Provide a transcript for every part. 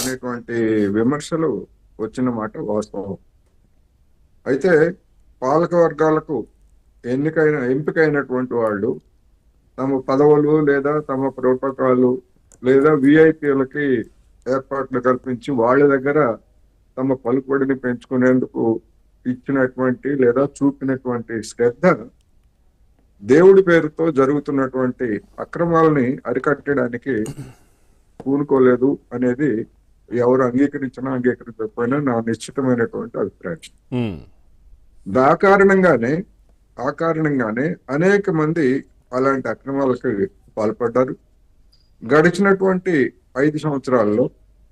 అనేటువంటి విమర్శలు వచ్చిన మాట వాస్తవం. అయితే పాలక వర్గాలకు ఎంపికైనటువంటి వాళ్ళు తమ పదవులు లేదా తమ ప్రోటోకాలు లేదా విఐపీలకి ఏర్పాట్లు కల్పించి వాళ్ళ దగ్గర తమ పలుకుబడిని పెంచుకునేందుకు ఇచ్చినటువంటి లేదా చూపినటువంటి శ్రద్ధ దేవుడి పేరుతో జరుగుతున్నటువంటి అక్రమాలని అరికట్టడానికి పూనుకోలేదు అనేది ఎవరు అంగీకరించినా అంగీకరించకపోయినా నా నిశ్చితమైనటువంటి అభిప్రాయం. ఆ కారణంగానే అనేక మంది అలాంటి అక్రమాలకు పాల్పడ్డారు. గడిచినటువంటి 5 సంవత్సరాల్లో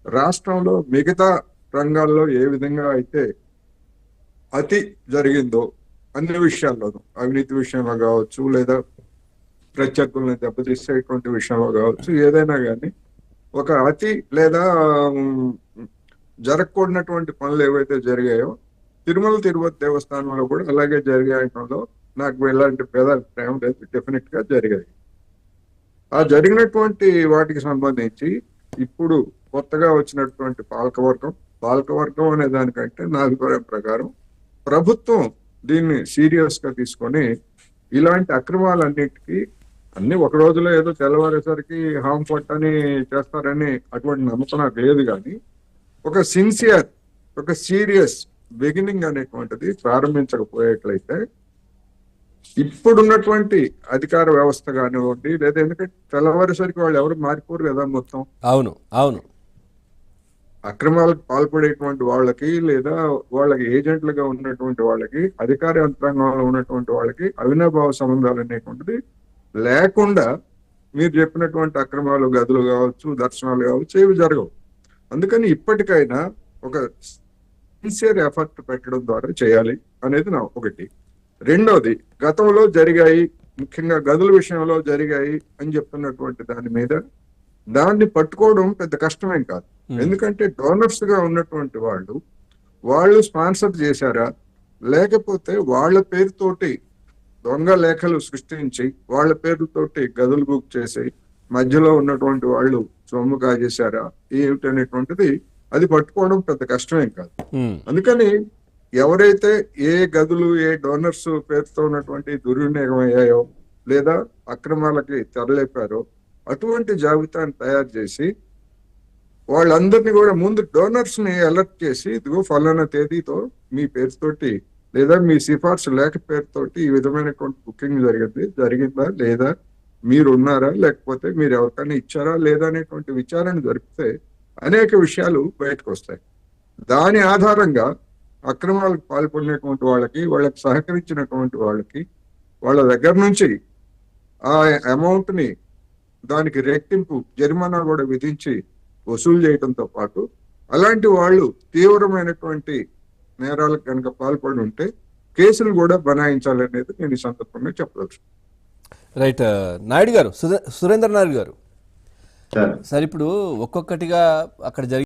రాష్ట్రంలో మిగతా రంగాల్లో ఏ విధంగా అయితే అతి జరిగిందో అన్ని విషయాల్లోనూ, అవినీతి విషయంలో కావచ్చు లేదా ప్రత్యర్థులను దెబ్బతీసేటువంటి విషయంలో కావచ్చు, ఏదైనా కానీ ఒక అతి లేదా జరగకూడనటువంటి పనులు ఏవైతే జరిగాయో తిరుమల తిరుపతి దేవస్థానంలో కూడా అలాగే జరిగాయలో నాకు ఎలాంటి భేదాభిప్రాయం లేదు. డెఫినెట్ గా జరిగాయి. ఆ జరిగినటువంటి వాటికి సంబంధించి ఇప్పుడు కొత్తగా వచ్చినటువంటి పాలకవర్గం అనే దానికంటే నా అభిప్రాయం ప్రకారం ప్రభుత్వం దీన్ని సీరియస్ గా తీసుకొని ఇలాంటి అక్రమాలన్నిటికీ అన్ని ఒక రోజులో ఏదో తెల్లవారేసరికి హామ్ పట్టని చేస్తారని అటువంటి నమ్మకం నాకు లేదు. కానీ ఒక సీరియస్ బిగినింగ్ అనేటువంటిది ప్రారంభించకపోయేట్లయితే ఇప్పుడున్నటువంటి అధికార వ్యవస్థ కానివ్వండి లేదా ఎందుకంటే తెల్లవారేసరికి వాళ్ళు ఎవరు మారిపోరు కదా మొత్తం. అవును అక్రమాలకు పాల్పడేటువంటి వాళ్ళకి లేదా వాళ్ళకి ఏజెంట్లుగా ఉన్నటువంటి వాళ్ళకి అధికార యంత్రాంగంలో ఉన్నటువంటి వాళ్ళకి అవినాభావ సంబంధాలు అనేటువంటిది లేకుండా మీరు చెప్పినటువంటి అక్రమాలు, గదులు కావచ్చు, దర్శనాలు కావచ్చు, ఏవి జరగవు. అందుకని ఇప్పటికైనా ఒక సిన్సియర్ ఎఫర్ట్ పెట్టడం ద్వారా చేయాలి అనేది నా ఒకటి. రెండోది, గతంలో జరిగాయి, ముఖ్యంగా గదుల విషయంలో జరిగాయి అని చెప్తున్నటువంటి దాని మీద దాన్ని పట్టుకోవడం పెద్ద కష్టమేం కాదు. ఎందుకంటే డోనర్స్ గా ఉన్నటువంటి వాళ్ళు స్పాన్సర్ చేశారా లేకపోతే వాళ్ళ పేరుతోటి దొంగ లేఖలు సృష్టించి వాళ్ళ పేరుతోటి గదులు బుక్ చేసి మధ్యలో ఉన్నటువంటి వాళ్ళు సొమ్ము కాజేశారా ఏమిటనేటువంటిది అది పట్టుకోవడం పెద్ద కష్టమేం కాదు. అందుకని ఎవరైతే ఏ గదులు ఏ డోనర్స్ పేరుతో ఉన్నటువంటి దుర్వినియోగం అయ్యాయో లేదా అక్రమాలకి తెరలేపారో అటువంటి జాబితాను తయారు చేసి వాళ్ళందరినీ కూడా ముందు డోనర్స్ ని అలర్ట్ చేసి ఇదిగో ఫలానా తేదీతో మీ పేరుతోటి లేదా మీ సిఫార్సు లేఖ పేరుతోటి ఈ విధమైనటువంటి బుకింగ్ జరిగిందా లేదా మీరు ఉన్నారా లేకపోతే మీరు ఎవరికైనా ఇచ్చారా లేదా అనేటువంటి విచారణ జరిపితే అనేక విషయాలు బయటకు వస్తాయి. దాని ఆధారంగా అక్రమాలకు పాల్పడినటువంటి వాళ్ళకి సహకరించినటువంటి వాళ్ళకి వాళ్ళ దగ్గర నుంచి ఆ అమౌంట్ ని దానికి రెట్టింపు జరిమానా కూడా విధించి వసూలు చేయడంతో పాటు అలాంటి వాళ్ళు తీవ్రమైనటువంటి నేరాలకు కనుక పాల్పడి ఉంటే కేసులు కూడా బనాయించాలనేది నేను ఈ సందర్భంగా చెప్పవచ్చు. రైట్. నాయుడు గారు, సురేంద్ర నాయుడు గారు, సార్ ఇప్పుడు ఒక్కొక్కటిగా అక్కడ